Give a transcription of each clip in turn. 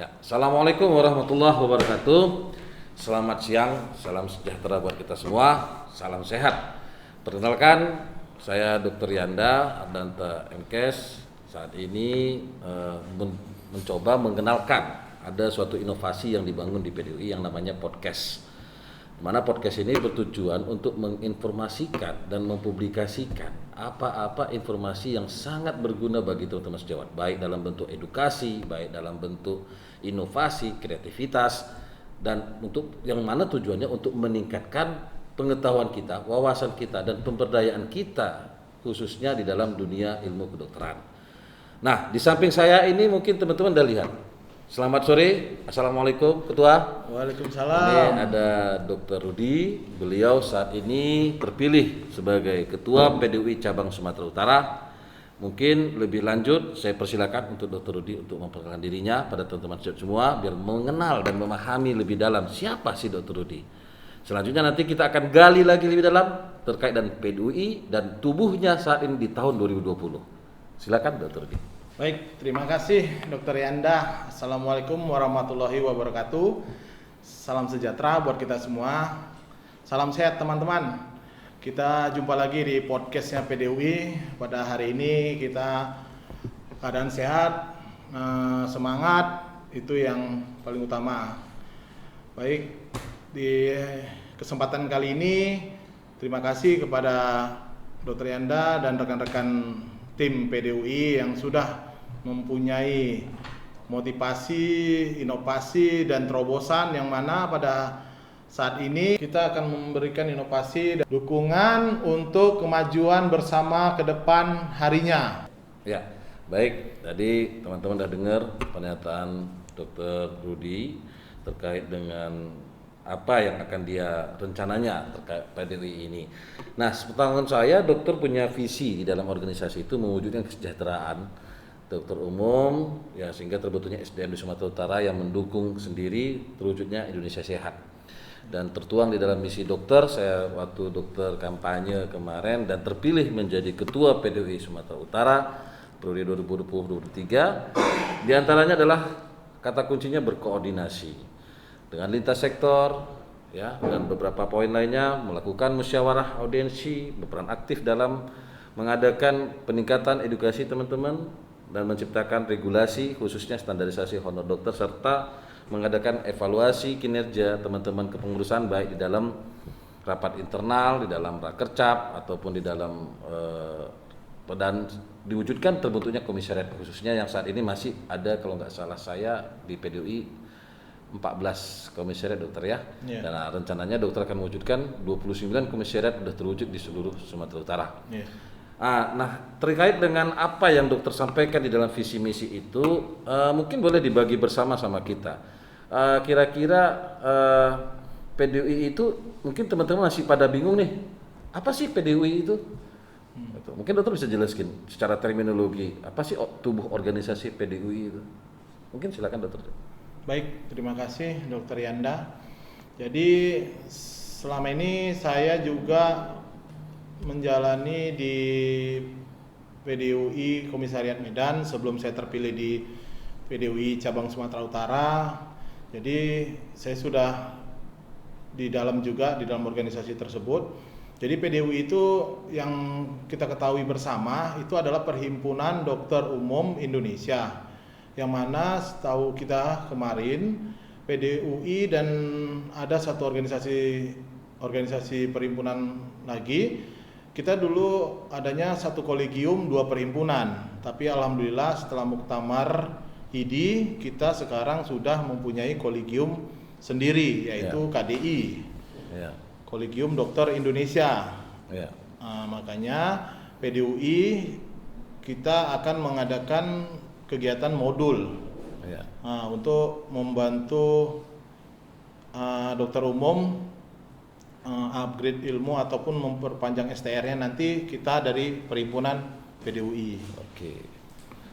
Ya, Assalamualaikum warahmatullahi wabarakatuh. Selamat siang, salam sejahtera buat kita semua, salam sehat. Perkenalkan, saya Dr. Yanda Ardanta MKes. Saat ini mencoba mengenalkan ada suatu inovasi yang dibangun di PDUI yang namanya podcast. Mana podcast ini bertujuan untuk menginformasikan dan mempublikasikan apa-apa informasi yang sangat berguna bagi teman-teman sejawat, baik dalam bentuk edukasi, baik dalam bentuk inovasi, kreativitas, dan untuk yang mana tujuannya untuk meningkatkan pengetahuan kita, wawasan kita, dan pemberdayaan kita khususnya di dalam dunia ilmu kedokteran. Nah, di samping saya ini mungkin teman-teman udah lihat. Selamat sore, Assalamualaikum Ketua. Waalaikumsalam. Ini ada Dr. Rudi, beliau saat ini terpilih sebagai Ketua PDUI Cabang Sumatera Utara. Mungkin lebih lanjut saya persilakan untuk Dr. Rudi untuk memperkenalkan dirinya pada teman-teman semua biar mengenal dan memahami lebih dalam siapa sih Dr. Rudi. Selanjutnya nanti kita akan gali lagi lebih dalam terkait dengan PDUI dan tubuhnya saat ini di tahun 2020. Silakan Dr. Rudi. Baik, terima kasih Dr. Yanda. Assalamualaikum warahmatullahi wabarakatuh. Salam sejahtera buat kita semua. Salam sehat teman-teman. Kita jumpa lagi di podcastnya PDUI. Pada hari ini kita keadaan sehat, semangat, itu yang paling utama. Baik, di kesempatan kali ini terima kasih kepada Dr. Yanda dan rekan-rekan tim PDUI yang sudah mempunyai motivasi, inovasi, dan terobosan yang mana pada saat ini kita akan memberikan inovasi dan dukungan untuk kemajuan bersama ke depan harinya. Ya, baik. Tadi teman-teman sudah dengar pernyataan Dr. Rudi terkait dengan apa yang akan dia rencananya terkait PDUI ini. Nah, sepengetahuan saya, dokter punya visi di dalam organisasi itu mewujudkan kesejahteraan dokter umum, ya sehingga terbentuknya SDM di Sumatera Utara yang mendukung sendiri terwujudnya Indonesia Sehat. Dan tertuang di dalam misi dokter, saya waktu dokter kampanye kemarin dan terpilih menjadi Ketua PDUI Sumatera Utara periode 2020-2023. Di antaranya adalah kata kuncinya berkoordinasi dengan lintas sektor, ya, dan beberapa poin lainnya, melakukan musyawarah audiensi, berperan aktif dalam mengadakan peningkatan edukasi teman-teman dan menciptakan regulasi khususnya standarisasi honor dokter serta mengadakan evaluasi kinerja teman-teman kepengurusan baik di dalam rapat internal, di dalam rakercap ataupun di dalam dan diwujudkan terbentuknya komisariat khususnya yang saat ini masih ada kalau nggak salah saya di PDUI 14 komisariat dokter ya. Dan rencananya dokter akan mewujudkan 29 komisariat sudah terwujud di seluruh Sumatera Utara. Nah, terkait dengan apa yang dokter sampaikan di dalam visi misi itu, mungkin boleh dibagi bersama sama kita. Kira-kira PDUI itu mungkin teman-teman masih pada bingung nih, apa sih PDUI itu? Mungkin dokter bisa jelaskan secara terminologi, apa sih tubuh organisasi PDUI itu? Mungkin silakan dokter. Baik, terima kasih Dr. Yanda. Jadi selama ini saya juga menjalani di PDUI Komisariat Medan sebelum saya terpilih di PDUI Cabang Sumatera Utara. Jadi saya sudah di dalam organisasi tersebut. Jadi PDUI itu yang kita ketahui bersama itu adalah Perhimpunan Dokter Umum Indonesia, yang mana setahu kita kemarin PDUI dan ada satu organisasi perhimpunan lagi. Kita dulu adanya satu kolegium 2 perhimpunan, tapi alhamdulillah setelah muktamar IDI kita sekarang sudah mempunyai kolegium sendiri yaitu KDI, Kolegium Dokter Indonesia. Makanya PDUI kita akan mengadakan kegiatan modul untuk membantu dokter umum upgrade ilmu ataupun memperpanjang STR-nya nanti kita dari perhimpunan PDUI. Oke.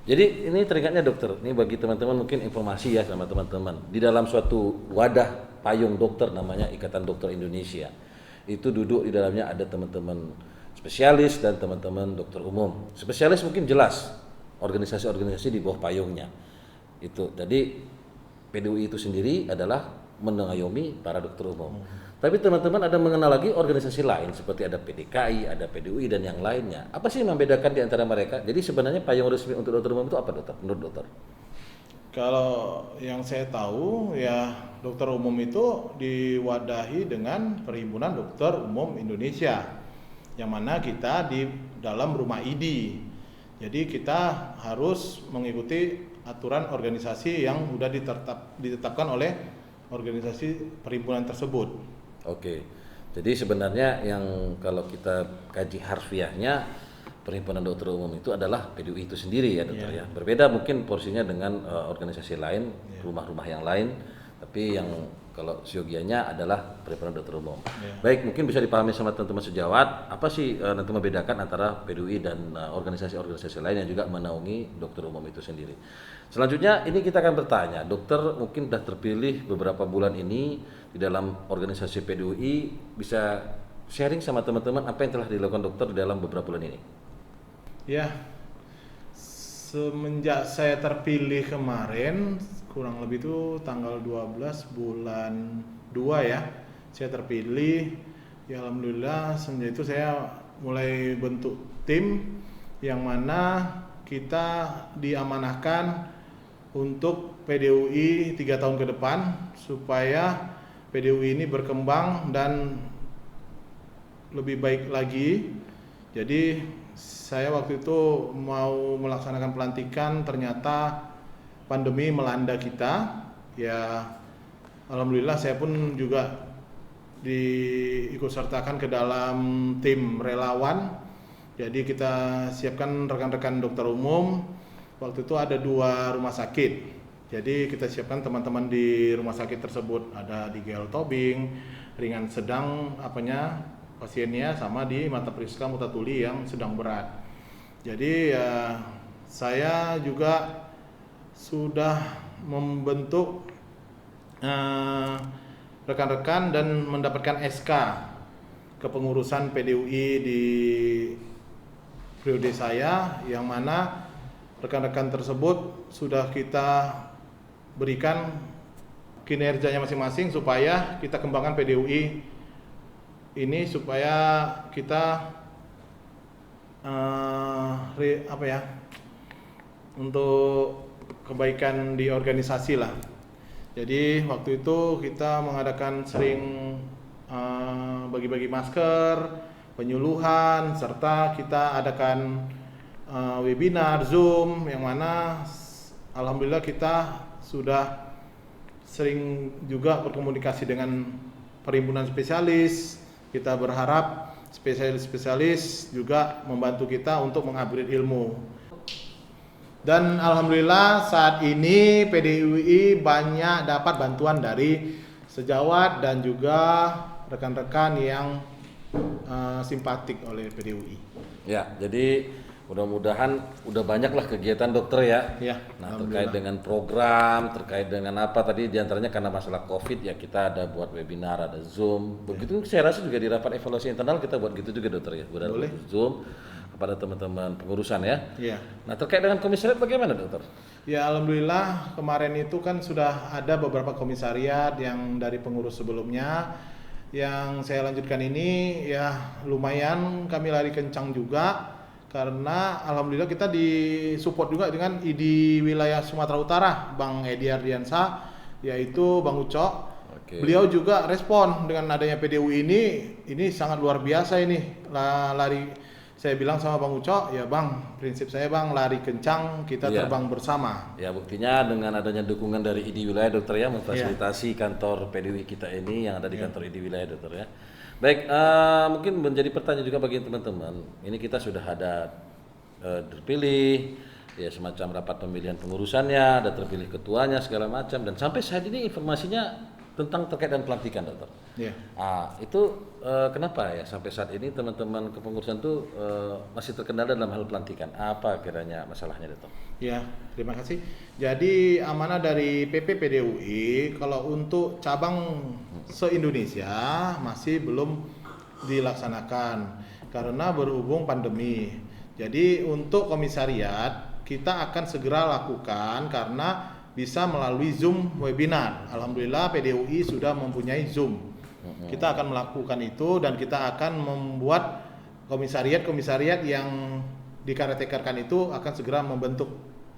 Jadi ini teringatnya dokter, ini bagi teman-teman mungkin informasi ya sama teman-teman. Di dalam suatu wadah payung dokter namanya Ikatan Dokter Indonesia. Itu duduk di dalamnya ada teman-teman spesialis dan teman-teman dokter umum. Spesialis mungkin jelas organisasi-organisasi di bawah payungnya. Itu. Jadi PDUI itu sendiri adalah mengayomi para dokter umum. Tapi teman-teman ada mengenal lagi organisasi lain seperti ada PDKI, ada PDUI dan yang lainnya. Apa sih yang membedakan di antara mereka? Jadi sebenarnya payung resmi untuk dokter umum itu apa, dokter? Menurut dokter? Kalau yang saya tahu ya dokter umum itu diwadahi dengan Perhimpunan Dokter Umum Indonesia, yang mana kita di dalam rumah ID. Jadi kita harus mengikuti aturan organisasi yang sudah ditetapkan oleh organisasi perhimpunan tersebut. Oke. Jadi sebenarnya yang kalau kita kaji harfiahnya Perhimpunan Dokter Umum itu adalah PDUI itu sendiri ya dokter ya. Berbeda mungkin porsinya dengan organisasi lain, rumah-rumah yang lain, tapi yang kalau siogianya adalah Perhimpunan Dokter Umum. Baik, mungkin bisa dipahami sama teman-teman sejawat, apa sih nanti membedakan antara PDUI dan organisasi-organisasi lain yang juga menaungi dokter umum itu sendiri. Selanjutnya ini kita akan bertanya, dokter mungkin sudah terpilih beberapa bulan ini di dalam organisasi PDUI, bisa sharing sama teman-teman apa yang telah dilakukan dokter di dalam beberapa bulan ini. Ya, semenjak saya terpilih kemarin, kurang lebih itu tanggal 12 bulan 2 ya, saya terpilih. Ya alhamdulillah semenjak itu saya mulai bentuk tim yang mana kita diamanahkan untuk PDUI 3 tahun ke depan supaya PDUI ini berkembang dan lebih baik lagi. Jadi saya waktu itu mau melaksanakan pelantikan, ternyata pandemi melanda kita. Ya alhamdulillah saya pun juga diikut sertakan ke dalam tim relawan. Jadi kita siapkan rekan-rekan dokter umum. Waktu itu ada 2 rumah sakit. Jadi kita siapkan teman-teman di rumah sakit tersebut, ada di GL Tobing, ringan sedang pasiennya, sama di Mata Priska Mutatuli yang sedang berat. Jadi saya juga sudah membentuk rekan-rekan dan mendapatkan SK kepengurusan PDUI di periode saya, yang mana rekan-rekan tersebut sudah kita berikan kinerjanya masing-masing supaya kita kembangkan PDUI ini supaya kita untuk kebaikan di organisasi lah. Jadi waktu itu kita mengadakan sering bagi-bagi masker, penyuluhan, serta kita adakan webinar Zoom, yang mana alhamdulillah kita sudah sering juga berkomunikasi dengan perhimpunan spesialis. Kita berharap spesialis-spesialis juga membantu kita untuk mengupgrade ilmu. Dan alhamdulillah saat ini PDUI banyak dapat bantuan dari sejawat dan juga rekan-rekan yang simpatik oleh PDUI. Ya, jadi mudah-mudahan udah banyaklah kegiatan dokter ya. Ya. Nah, terkait dengan program, terkait dengan apa tadi diantaranya karena masalah COVID ya kita ada buat webinar, ada Zoom. Begitu saya rasa juga di rapat evaluasi internal kita buat gitu juga dokter ya. Boleh. Zoom kepada teman-teman pengurusan ya. Iya. Nah, terkait dengan komisariat bagaimana dokter? Ya alhamdulillah kemarin itu kan sudah ada beberapa komisariat yang dari pengurus sebelumnya. Yang saya lanjutkan ini ya lumayan kami lari kencang juga. Karena alhamdulillah kita disupport juga dengan ID wilayah Sumatera Utara, Bang Edi Ardiansa, yaitu Bang Ucok. Oke. Beliau juga respon dengan adanya PDUI ini sangat luar biasa ini. Lari, saya bilang sama Bang Ucok, ya Bang, prinsip saya Bang lari kencang, kita terbang bersama. Ya buktinya dengan adanya dukungan dari ID wilayah dokter ya memfasilitasi kantor PDUI kita ini yang ada di kantor ID wilayah dokter ya. Baik, mungkin menjadi pertanyaan juga bagi teman-teman. Ini kita sudah ada terpilih, ya semacam rapat pemilihan pengurusannya, ada terpilih ketuanya segala macam, dan sampai saat ini informasinya tentang terkait dengan pelantikan dokter. Iya. Itu kenapa ya sampai saat ini teman-teman kepengurusan itu masih terkendala dalam hal pelantikan? Apa kiranya masalahnya dokter? Ya, terima kasih. Jadi amanah dari PP PDUI kalau untuk cabang se-Indonesia masih belum dilaksanakan karena berhubung pandemi. Jadi untuk komisariat kita akan segera lakukan karena bisa melalui Zoom webinar. Alhamdulillah PDUI sudah mempunyai Zoom. Kita akan melakukan itu dan kita akan membuat komisariat yang dikaretekerkan itu akan segera membentuk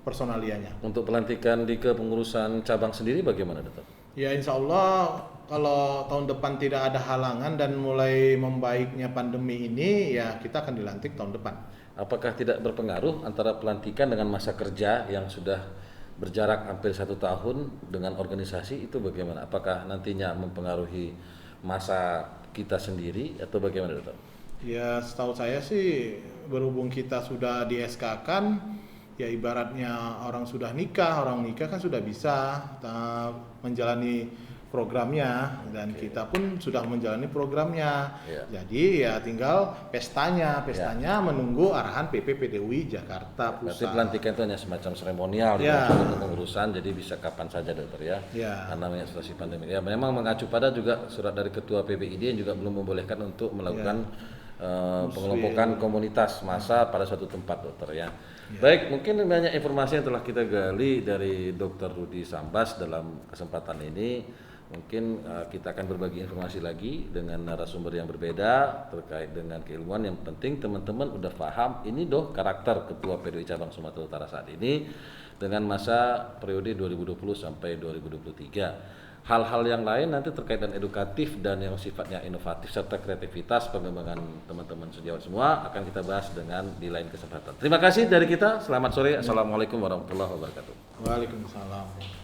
personalianya. Untuk pelantikan di kepengurusan cabang sendiri bagaimana, Dokter? Ya insya Allah kalau tahun depan tidak ada halangan dan mulai membaiknya pandemi ini, ya kita akan dilantik tahun depan. Apakah tidak berpengaruh antara pelantikan dengan masa kerja yang sudah berjarak hampir 1 tahun dengan organisasi itu bagaimana? Apakah nantinya mempengaruhi masa kita sendiri atau bagaimana, Dokter? Ya setahu saya sih berhubung kita sudah di SK-kan, ya ibaratnya orang nikah kan sudah bisa menjalani programnya dan kita pun sudah menjalani programnya. Jadi ya tinggal pestanya menunggu arahan PP PDUI Jakarta Berarti Pusat. pelantikan itu hanya semacam seremonial untuk pengurusan, jadi bisa kapan saja, Dokter ya. Karena namanya situasi pandemi. Ya memang mengacu pada juga surat dari Ketua PBID yang juga belum membolehkan untuk melakukan pengelompokan komunitas massa pada suatu tempat, Dokter ya. Baik, mungkin banyak informasi yang telah kita gali dari Dr. Rudy Sambas dalam kesempatan ini. Mungkin kita akan berbagi informasi lagi dengan narasumber yang berbeda terkait dengan keilmuan. Yang penting teman-teman udah paham ini karakter Ketua PDUI Cabang Sumatera Utara saat ini dengan masa periode 2020 sampai 2023. Hal-hal yang lain nanti terkait dengan edukatif dan yang sifatnya inovatif serta kreativitas pengembangan teman-teman sejawat semua akan kita bahas di lain kesempatan. Terima kasih dari kita. Selamat sore. Assalamualaikum warahmatullahi wabarakatuh. Waalaikumsalam.